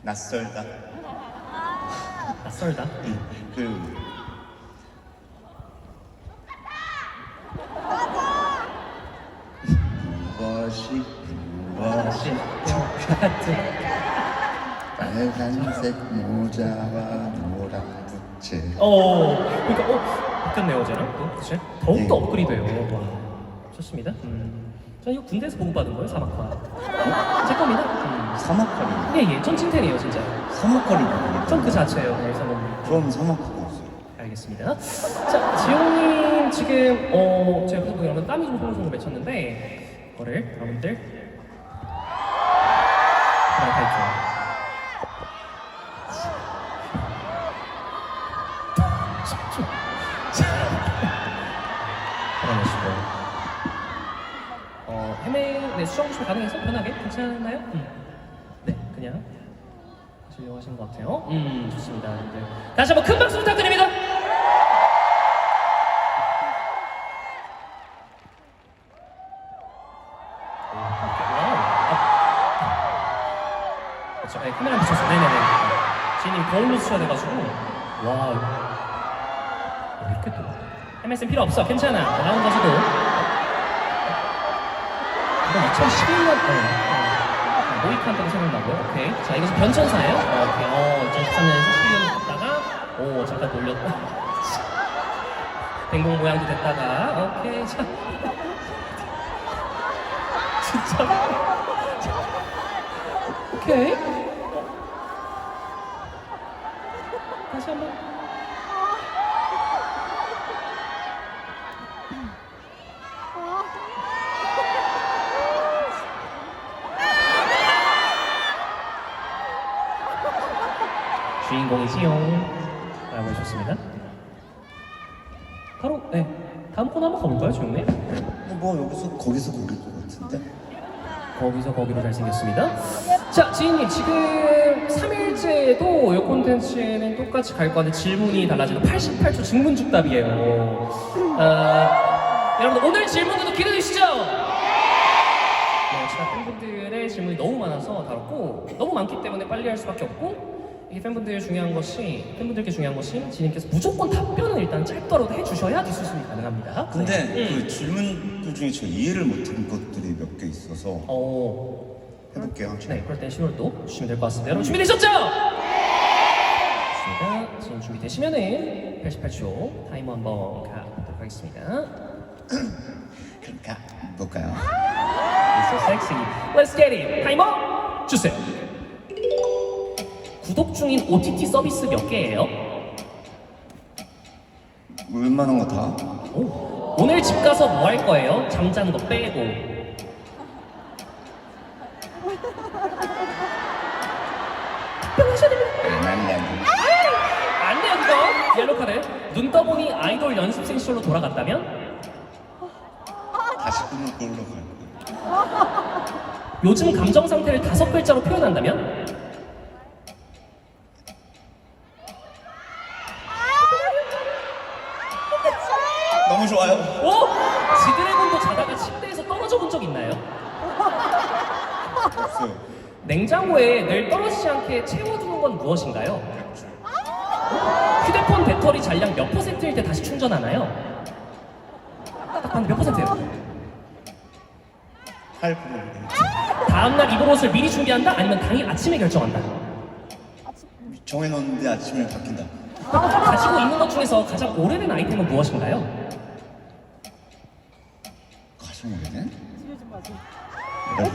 낯설다. 낯설다. 무엇이 똑같은 빨간색 모자와 노란 부채. 그러니까 바뀌었네요 어제랑 또 그치? 더욱더 네. 업그레이드돼요. 와, 좋습니다. 전 이거 군대에서 보고받은 거예요 사막화. 제 겁니다. 사막거리. 예예, 전 찐텐이에요 진짜. 사막거리. 전 그 자체예요. 네, 사막화. 그럼 사막하고 있어요. 알겠습니다. 자, 지용님 지금 제가 계속 보면 땀이 좀 송송송 맺혔는데 이거를 여러분들 브라이트 받아내시고 네, 수정 조심 가능해서 편하게 괜찮나요? 네, 그냥 하시려고 하신 것 같아요. 좋습니다. 네. 다시 한번 큰 박수 부탁드립니다. 그렇죠. 네, 카메라 비쳤어. 네네네. 지인님이 거울로 쓰셔야 돼가지고 와 이렇게 또 MSN 필요 없어. 괜찮아. 라운드에서도 이건 2011년 모이칸 때도 생각나고요. 오케이. 자, 이것은 변천사예요. 오케이. 2013년에서 11년 됐다가 잠깐 돌렸다. 뱅봉 모양도 됐다가 오케이. 자. 진짜. 오케이. 다시 한번. 주인공이지요. 라고 해주셨습니다. 바로 네 다음 코너 한번 가볼까요, 주영님? 뭐 여기서 거기서 거길 것 같은데. 거기서 거기로 잘생겼습니다. 자, 지인님 지금 3일째도 이 콘텐츠는 똑같이 갈 건데 질문이 달라지는 88초 증문즉답이에요. 여러분들 오늘 질문들도 기대되시죠? 네, 제가 팬분들의 질문이 너무 많아서 다뤘고 너무 많기 때문에 빨리 할 수밖에 없고 이게 팬분들께 중요한 것이 지님께서 무조건 답변은 일단 짧더라도 해주셔야 뒷수습이 가능합니다. 근데 네. 그 질문들 중에 저 이해를 못한 것들이 몇 개 있어서 해볼게요. 네, 그럴 땐 신호를 또 주시면 될 것 같습니다. 여러분 준비되셨죠? 좋습니다. 지금 준비되시면은 88초 타이머 한번 가보도록 하겠습니다. 그럼 가볼까요? It's so sexy. Let's get it. 타이머 주세요. 구독 중인 OTT 서비스 몇 개예요? 웬만한 거 다? 오늘 집 가서 뭐 할 거예요? 잠자는 거 빼고. 답변하셔야 됩니다. 안 돼요 그거. 옐로 카드. 눈 떠보니 아이돌 연습생 시절로 돌아갔다면? 다시 꾸는 걸로 갈 거예요. 요즘 감정 상태를 5글자로 표현한다면? 너무 좋아요. 오! 지드래곤도 자다가 침대에서 떨어져 본 적 있나요? 없어요. 냉장고에 늘 떨어지지 않게 채워두는 건 무엇인가요? 휴대폰 배터리 잔량 몇 %일 때 다시 충전하나요? 딱 한 몇 %예요? 8%. 다음날 입을 옷을 미리 준비한다? 아니면 당일 아침에 결정한다? 정해놓는데 아침에 바뀐다. 가지고 있는 것 중에서 가장 오래된 아이템은 무엇인가요? 가장 오래된?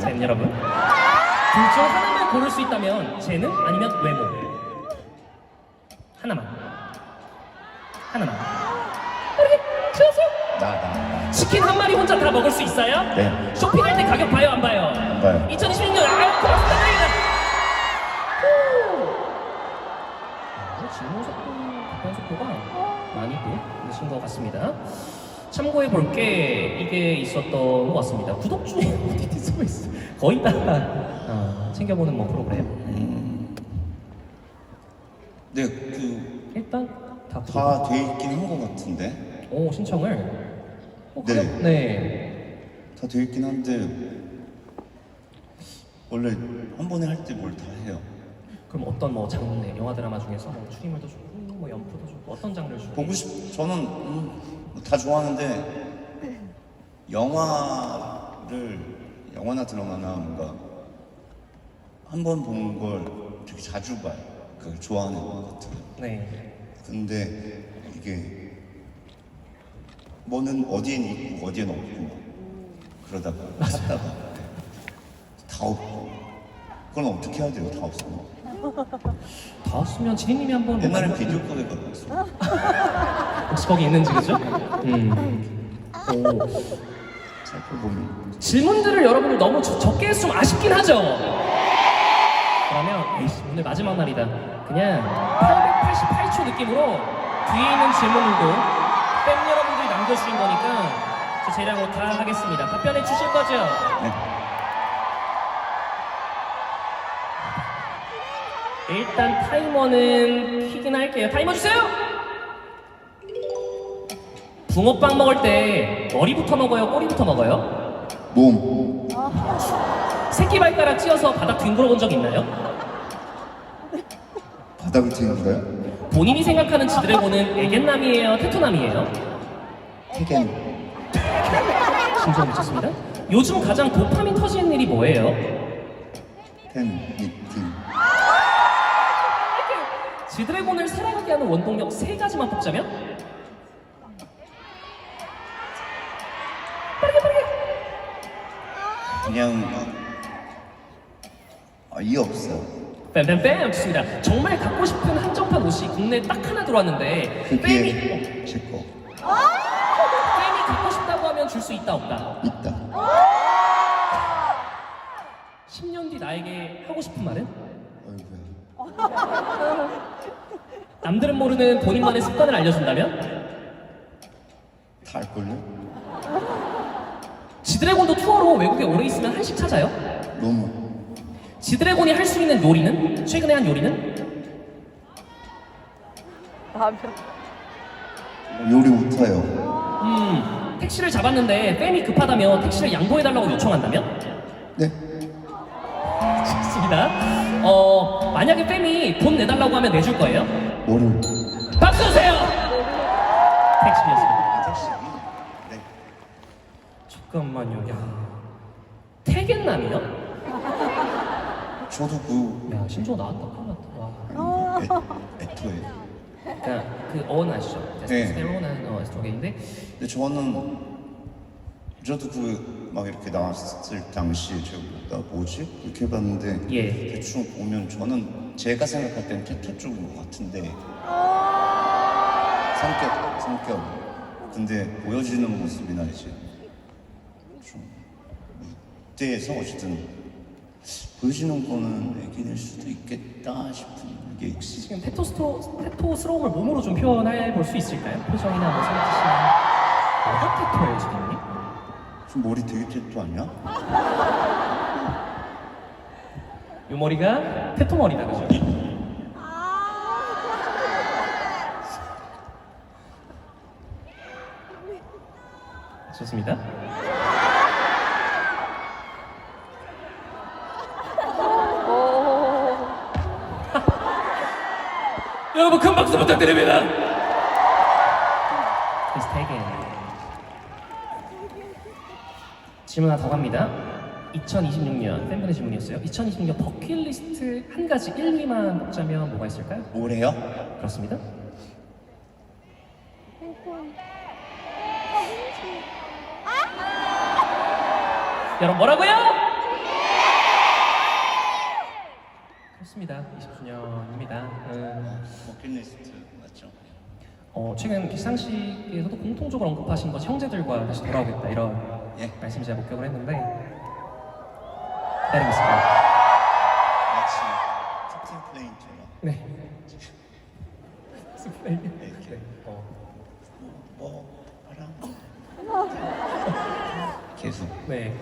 젠 여러분, 둘 중 하나만 고를 수 있다면 재능 아니면 외모? 하나만. 나. 치킨 한 마리 혼자 다 먹을 수 있어요? 네. 쇼핑할 때 가격 봐요 안 봐요? 안 봐요. 2026년 고맙습니다. 질문 속도, 답변 속도가 많이 또 늦은 것 같습니다. 참고해 볼 게 이게 있었던 것 같습니다. 구독 중에 OTT 서비스 거의 다 챙겨보는 뭐 프로그램. 네, 일단 다 돼 있긴 한 것 같은데. 오, 신청을. 네. 네. 다 돼 있긴 한데 원래 한 번에 할 때 뭘 다 해요. 그럼 어떤 뭐 장르, 영화 드라마 중에서 뭐 추리물도 좋고 뭐 연프도 좋고 어떤 장르를 좋아해요? 보고 저는 다 좋아하는데 영화나 드라마나 뭔가 한 번 본 걸 되게 자주 봐요. 그걸 좋아하는 것 같아요. 네. 근데 이게 뭐는 어디엔 있고 어디엔 없고 그러다가 찾다가 다 없고 그건 어떻게 해야 돼요? 다 없으면. 다 왔으면 지니님이 한번 옛날엔 비디오 가게 가봤어요. 혹시 거기 있는지 그죠? 오. 살펴보면 질문들을 여러분들 너무 적게 했으면 아쉽긴 하죠? 그러면 에이씨, 오늘 마지막 날이다. 그냥 888초 느낌으로 뒤에 있는 질문들도 팬 여러분들이 남겨주신 거니까 저 제량으로 다 하겠습니다. 답변해 주실 거죠? 네. 일단 타이머는 키긴 할게요. 타이머 주세요! 붕어빵 먹을 때 머리부터 먹어요? 꼬리부터 먹어요? 몸. 새끼 발가락 찧어서 바닥 뒹굴어 본 적 있나요? 바닥을 튀는가요? 본인이 생각하는 지드래곤은 애견남이에요? 테토남이에요? 태겐. 진짜 미쳤습니다. 요즘 가장 도파민 터지는 일이 뭐예요? 팬 미팅. 지드래곤을 살아가게 하는 원동력 3가지만 뽑자면? 빠르게 그냥 이 없어요. 뺨 좋습니다. 정말 갖고 싶은 한정판 옷이 국내에 딱 하나 들어왔는데 그게 제 거. 뺨이 갖고 싶다고 하면 줄 수 있다 없다? 있다. 10년 뒤 나에게 하고 싶은 말은? 어이구야. 남들은 모르는 본인만의 습관을 알려준다면? 다 알걸요? 지드래곤도 투어로 외국에 오래 있으면 한식 찾아요? 너무. 지드래곤이 할 수 있는 요리는? 최근에 한 요리는? 라면. 요리 못해요. 택시를 잡았는데 뺨이 급하다며 택시를 양보해달라고 요청한다면? 네? 좋습니다. 만약에 뺨이 돈 내달라고 하면 내줄 거예요? 뭐를? 박수 주세요! 택시였습니다. 택시. 네. 잠깐만요. 야. 태겐남이요? 저도 야, 신조어 나왔다. 큰일 났다. 와. 에토예요. 그러니까 그 어원 아시죠? 네. 테스토스테론은 에스트로겐인데 근데 저도 막 이렇게 나왔을 당시에 제가 뭐지? 이렇게 해봤는데 예. 대충 보면 저는 제가 생각할 땐 테토 쪽인 것 같은데 성격 근데 보여지는 모습이나 이제 좀 무대에서 어쨌든 보여지는 거는 애기일 수도 있겠다 싶은 게 혹시 지금 테토스러움을 몸으로 좀 표현해 볼 수 있을까요? 표정이나 뭐 손짓이나 뭐가 테토예요 지금? 좀 머리 되게 테토 아니야? 이 머리가 테토 머리다 그죠? 좋습니다. 여러분 큰 박수 부탁드립니다. 비슷하게 질문 하나 더 갑니다. 2026년 팬분의 질문이었어요. 2026년 버킷리스트 한 가지 1, 2만 뽑자면 뭐가 있을까요? 올해요? 그렇습니다. 여러분 뭐라고요? 그렇습니다. 20주년입니다. 버킷리스트 맞죠? 최근 기상식에서도 공통적으로 언급하신 것 형제들과 다시 돌아오겠다 이런 예. 말씀 제가 목격을 했는데 기다리고 있습니다. 마치 캡틴 플레인처럼 네. 스프레이. 이렇게 계속 네.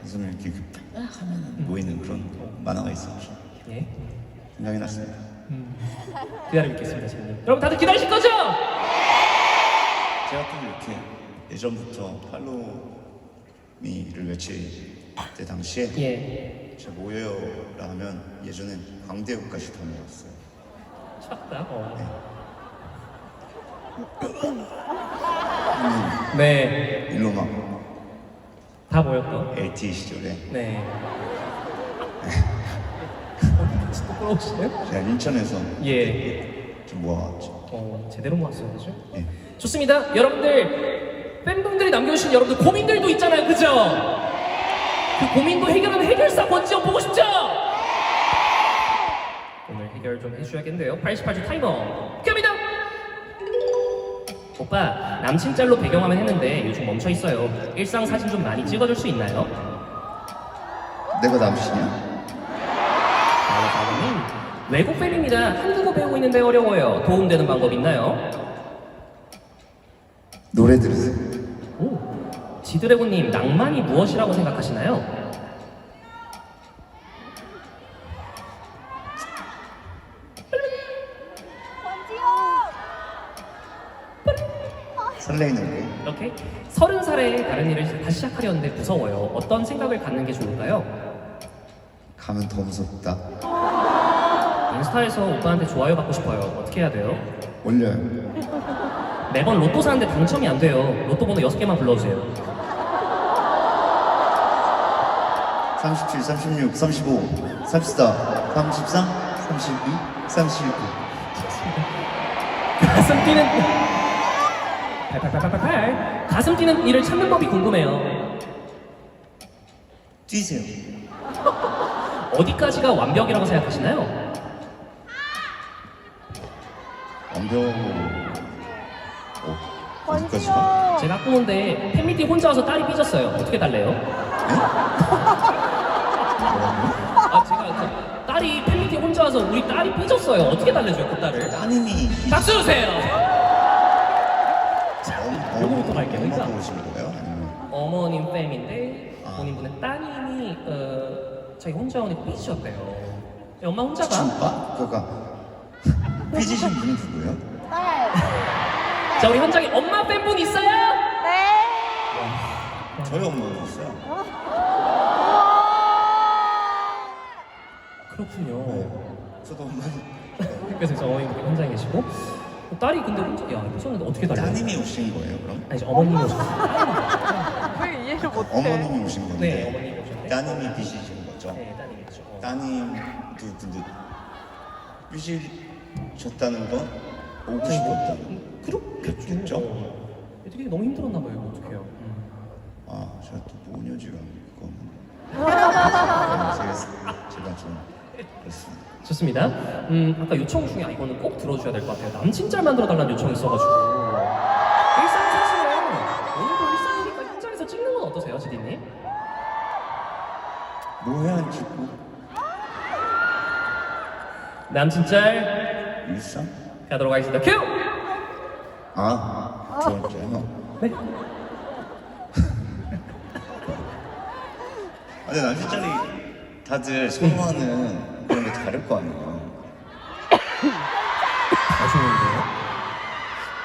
가슴을 이렇게 하면 모이는 그런 만화가 있었죠. 예. 생각이 났습니다. 기다리고 있겠습니다, 지금. 여러분 다들 기다리실 거죠? 제가 또 이렇게 예전부터 팔로우미를 외칠 때 당시에 예. 제 뭐예요라 하면 예전에 광대역까지 다 먹었어요. 쳤다. 형님 네. 일로 막 다 모였던. LTE 시절에 네. 부끄러우시네요? 제가 인천에서 예. 좀 모아왔죠. 제대로 모았어요, 그죠? 예. 좋습니다. 여러분들, 팬분들이 남겨주신 여러분들 고민들도 있잖아요, 그죠? 그 고민도 해결하는 해결사 권지영 보고 싶죠? 오늘 해결 좀 해주셔야겠는데요. 88초 타이머 갑니다. 오빠, 남친 짤로 배경화면 했는데 요즘 멈춰 있어요. 일상 사진 좀 많이 찍어줄 수 있나요? 내가 남친이야? 다음은 외국 팬입니다. 한국어 배우고 있는데 어려워요. 도움되는 방법 있나요? 노래 들으세요. 오, 지드래곤님 낭만이 무엇이라고 생각하시나요? 설레이는 이렇게 30살에 다른 일을 다시 시작하려는데 무서워요. 어떤 생각을 갖는 게 좋을까요? 거 가면 더 무섭다. 인스타에서 오빠한테 좋아요 받고 싶어요. 어떻게 해야 돼요? 올려요. 매번 로또 사는데 당첨이 안 돼요. 로또 번호 6개만 불러주세요. 37, 36, 35, 34, 33, 32, 39. 가슴 뛰는 888888 가슴 뛰는 일을 찾는 법이 궁금해요. 뛰세요. 어디까지가 완벽이라고 생각하시나요? 어디까지가? 제가 학부모인데 팬미팅 혼자 와서 딸이 삐졌어요. 어떻게 달래요? 제가 딸이 팬미팅 혼자 와서 우리 딸이 삐졌어요. 어떻게 달래줘요, 그 딸을? 따님이 박수 주세요. 요거부터 갈게요. 엄마 그러니까 보신 거예요? 아니면 어머님 뺨인데 아. 본인분의 따님이 자기 혼자 오니까 삐지셨대요. 엄마 혼자가 친빠? 그러니까 삐지신 분이 누구예요? 네. 자 우리 현장에 엄마 팬분 있어요? 네. 저희 엄마도 있어요. 그렇군요. 저도 엄마 그래서 이제 어머님 현장에 계시고 딸이 근데 혼자 야 삐졌는데 어떻게 달래요? 따님이 오신 거예요, 그럼? 아니 이제 어머님이 오셨어요. 왜 이해를 못해? 어머님이 오신 네 건데 어머님이 오셨네. 따님이 삐지신 거죠? 네 따님이죠. 따님도 근데 삐지셨다는 건 오고 싶었다는 그렇겠죠. 되게 너무 힘들었나 봐요. 어떡해요. 아, 제가 또 모녀지랑 그거는 제가 좀 그렇습니다. 좋습니다. 아까 요청 중에 이거는 꼭 들어주셔야 될 것 같아요. 남친 짤 만들어 달라는 요청이 있어가지고 일상사실은 오늘도 일상이니까 현장에서 찍는 건 어떠세요, 지디님? 뭐 해야 안 찍고 남친 짤 일상? 가도록 하겠습니다. 큐! 좋았죠. 네. 근데 남자짜리 다들 선호하는 그런 게 다를 거 아니에요. 아쉬운데요?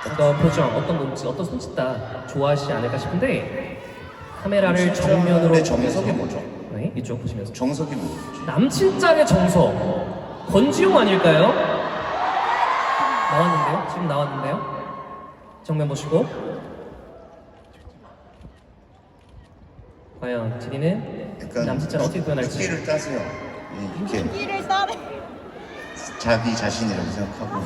어떤 표정, 어떤 몸짓, 어떤 손짓 다 좋아하시지 않을까 싶은데 카메라를 정면으로 내 정석이 보면서 뭐죠? 네, 이쪽 보시면서 정석이 뭐지? 남친 짤의 정석 권지용 아닐까요? 나왔는데요? 지금 나왔는데요? 정면 보시고 과연 지리는 남친 짤 어떻게 표현할지 끼를 따세요. 이렇게 끼를 따네. 자기 자신이라고 생각하고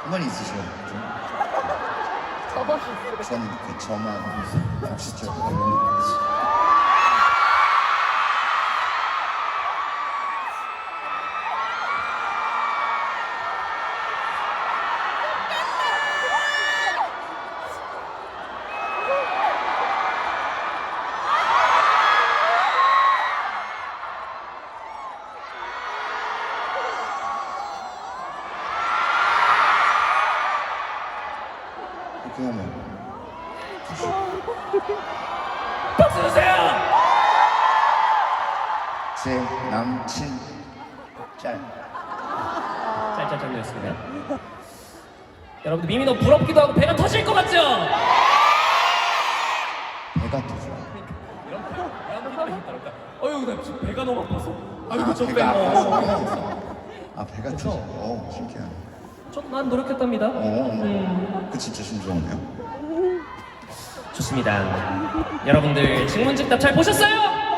가만히 있으세요. 좀. 저는 그 저만 진짜 이렇게 하면 박수 주세요! 제 남친 짤. 짤짤짤이었습니다. 여러분들 미미 너무 부럽기도 하고 배가 터질 것 같죠? 배가 터져. 어휴 나 지금 배가 너무 아파서. 아이고 저 배가 배가. 아파서. 아 배가 터져. 신기하네. 난 노력했답니다. 그 진짜 신기하네요. 좋습니다. 여러분들 질문즉답 잘 보셨어요?